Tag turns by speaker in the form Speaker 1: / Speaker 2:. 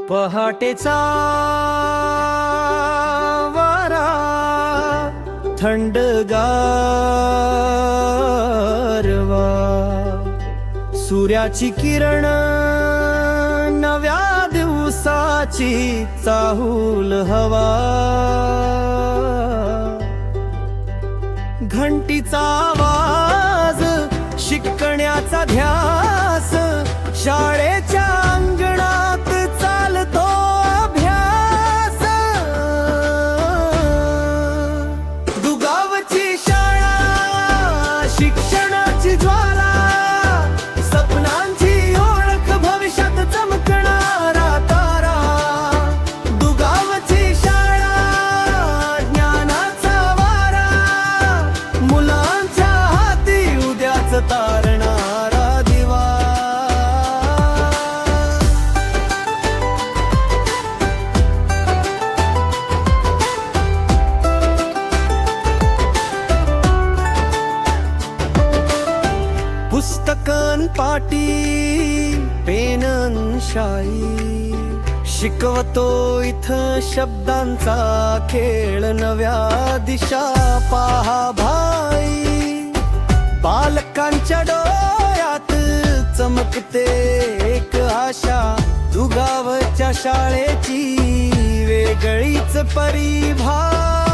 Speaker 1: पहाटेचा वारा थंडगारवा, सूर्याची किरण नव्या दिवसाची चाहूल हवा, घंटीचा आवाज शिकण्याचा ध्यास, शाळेच्या अंगणात चालतो अभ्यास, दुगावची शाळा शिक्षणाची ज्वाला, सपनांची ओळख भविष्यात चमकणारा तारा, दुगावची शाळा ज्ञानाचा वारा, मुलांच्या हाती उद्याच तारणारा दिवा. पुस्तकन पाटी पेनन शाई, शिकवतो इथं शब्दांचा खेळ, नव्या दिशा पहा भाई, बालकांच्या डोळ्यात चमकते एक आशा, दुगावच्या शाळेची वेगळीच परिभाषा.